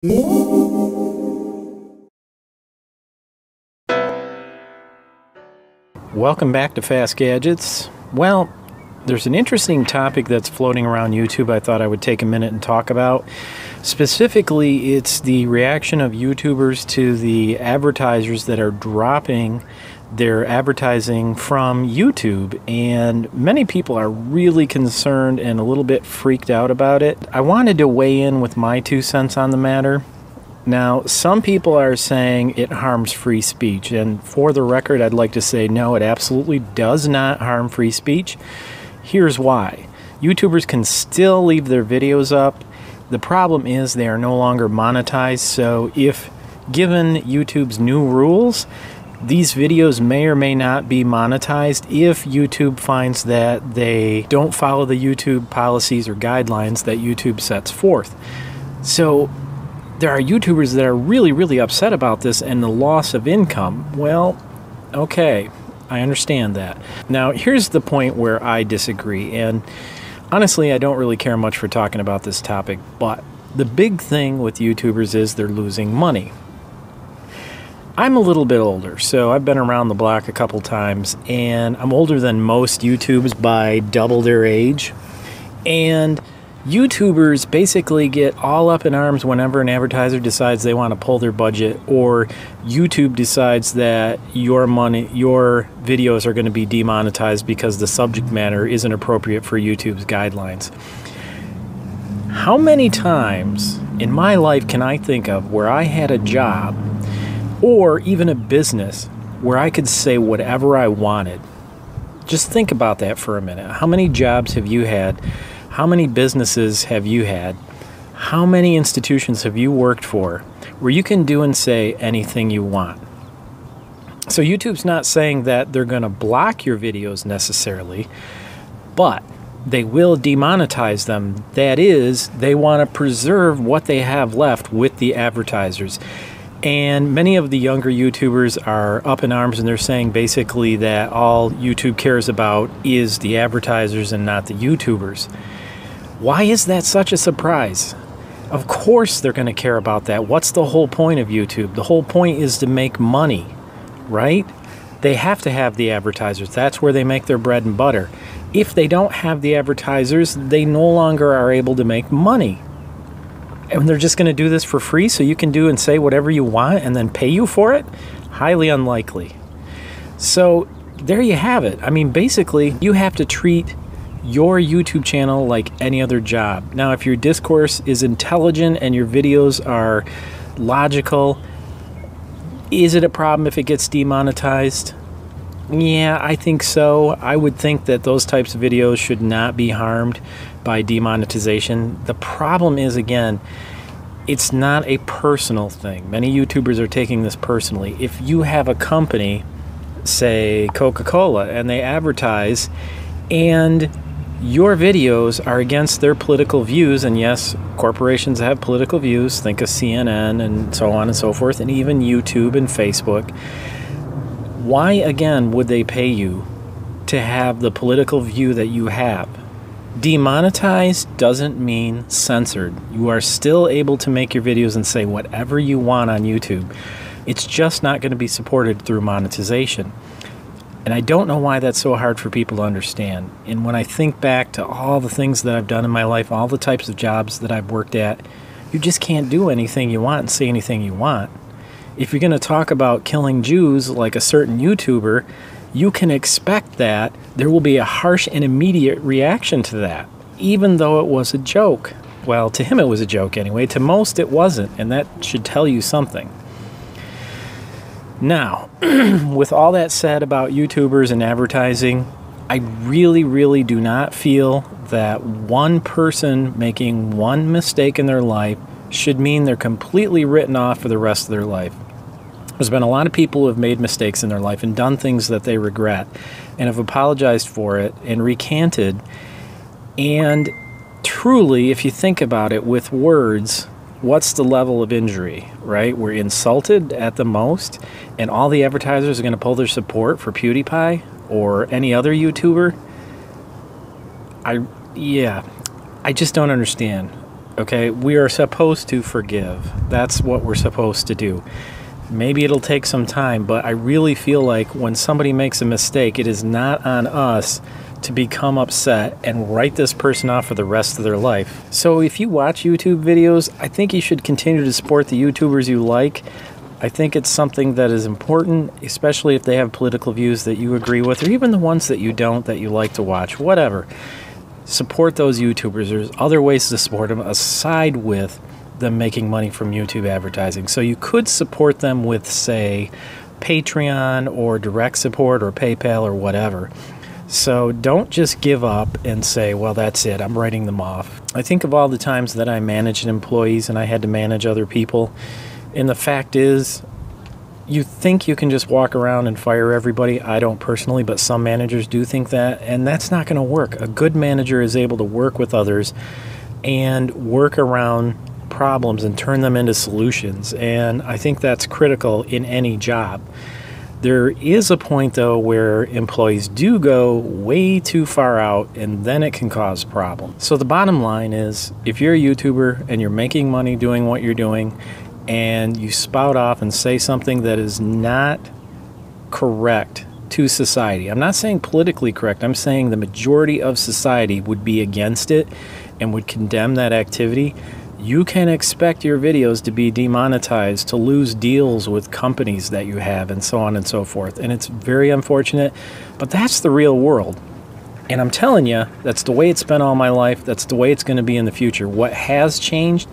Welcome back to FastGadgets. Well, there's an interesting topic that's floating around YouTube I thought I would take a minute and talk about. Specifically, it's the reaction of YouTubers to the advertisers that are dropping their advertising from YouTube, and many people are really concerned and a little bit freaked out about it. I wanted to weigh in with my 2 cents on the matter. Now, some people are saying it harms free speech, and for the record, I'd like to say no, it absolutely does not harm free speech. Here's why. YouTubers can still leave their videos up. The problem is they are no longer monetized, so if given YouTube's new rules, these videos may or may not be monetized if YouTube finds that they don't follow the YouTube policies or guidelines that YouTube sets forth. So there are YouTubers that are really upset about this and the loss of income. Well, okay, I understand that. Now, here's the point where I disagree, and honestly, I don't really care much for talking about this topic, but the big thing with YouTubers is they're losing money. I'm a little bit older, so I've been around the block a couple times, and I'm older than most YouTubers by double their age, and YouTubers basically get all up in arms whenever an advertiser decides they want to pull their budget, or YouTube decides that your videos are going to be demonetized because the subject matter isn't appropriate for YouTube's guidelines. How many times in my life can I think of where I had a job or even a business where I could say whatever I wanted? Just think about that for a minute. How many jobs have you had? How many businesses have you had? How many institutions have you worked for where you can do and say anything you want? So YouTube's not saying that they're going to block your videos necessarily, but they will demonetize them. That is, they want to preserve what they have left with the advertisers. And many of the younger YouTubers are up in arms, and they're saying basically that all YouTube cares about is the advertisers and not the YouTubers. Why is that such a surprise? Of course they're going to care about that. What's the whole point of YouTube? The whole point is to make money, right? They have to have the advertisers. That's where they make their bread and butter. If they don't have the advertisers, they no longer are able to make money. And they're just going to do this for free so you can do and say whatever you want and then pay you for it? Highly unlikely. So there you have it. I mean, basically, you have to treat your YouTube channel like any other job. Now, if your discourse is intelligent and your videos are logical, is it a problem if it gets demonetized? Yeah, I think so. I would think that those types of videos should not be harmed by demonetization. The problem is, again, it's not a personal thing. Many YouTubers are taking this personally. If you have a company, say Coca-Cola, and they advertise, and your videos are against their political views, and yes, corporations have political views, think of CNN and so on and so forth, and even YouTube and Facebook, why again would they pay you to have the political view that you have? Demonetized doesn't mean censored. You are still able to make your videos and say whatever you want on YouTube. It's just not going to be supported through monetization. And I don't know why that's so hard for people to understand. And when I think back to all the things that I've done in my life, all the types of jobs that I've worked at, you just can't do anything you want and say anything you want. If you're going to talk about killing Jews like a certain YouTuber, you can expect that there will be a harsh and immediate reaction to that, even though it was a joke. Well, to him it was a joke anyway. To most it wasn't, and that should tell you something. Now, with all that said about YouTubers and advertising, I really do not feel that one person making one mistake in their life should mean they're completely written off for the rest of their life. There's been a lot of people who have made mistakes in their life and done things that they regret and have apologized for it and recanted. And truly, if you think about it with words, what's the level of injury, right? We're insulted at the most, and all the advertisers are going to pull their support for PewDiePie or any other YouTuber. I just don't understand. Okay, we are supposed to forgive. That's what we're supposed to do. Maybe it'll take some time, but I really feel like when somebody makes a mistake, it is not on us to become upset and write this person off for the rest of their life. So if you watch YouTube videos, I think you should continue to support the YouTubers you like. I think it's something that is important, especially if they have political views that you agree with, or even the ones that you don't, that you like to watch, whatever. Support those YouTubers. There's other ways to support them aside with them making money from YouTube advertising. So you could support them with, say, Patreon or direct support or PayPal or whatever. So don't just give up and say, well, that's it, I'm writing them off. I think of all the times that I managed employees and I had to manage other people, and the fact is, you think you can just walk around and fire everybody. I don't personally, but some managers do think that, and that's not going to work. A good manager is able to work with others and work around problems and turn them into solutions, and I think that's critical in any job. There is a point, though, where employees do go way too far out, and then it can cause problems. So the bottom line is, if you're a YouTuber and you're making money doing what you're doing, and you spout off and say something that is not correct to society. I'm not saying politically correct. I'm saying the majority of society would be against it and would condemn that activity. You can expect your videos to be demonetized, to lose deals with companies that you have, and so on and so forth. And it's very unfortunate, but that's the real world. And I'm telling you, that's the way it's been all my life. That's the way it's going to be in the future. What has changed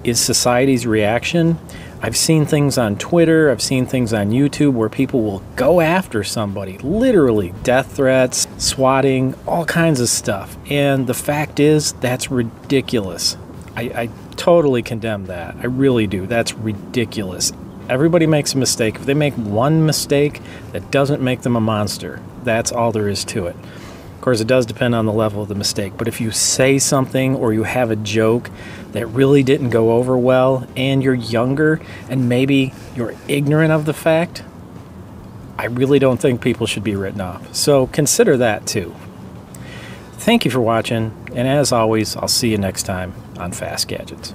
is society's reaction. I've seen things on Twitter, I've seen things on YouTube where people will go after somebody, literally death threats, swatting, all kinds of stuff. And the fact is, that's ridiculous. I totally condemn that. I really do. That's ridiculous. Everybody makes a mistake. If they make one mistake, that doesn't make them a monster. That's all there is to it. Of course, it does depend on the level of the mistake, but if you say something or you have a joke that really didn't go over well and you're younger and maybe you're ignorant of the fact, I really don't think people should be written off. So consider that too. Thank you for watching, and as always, I'll see you next time on Fast Gadgets.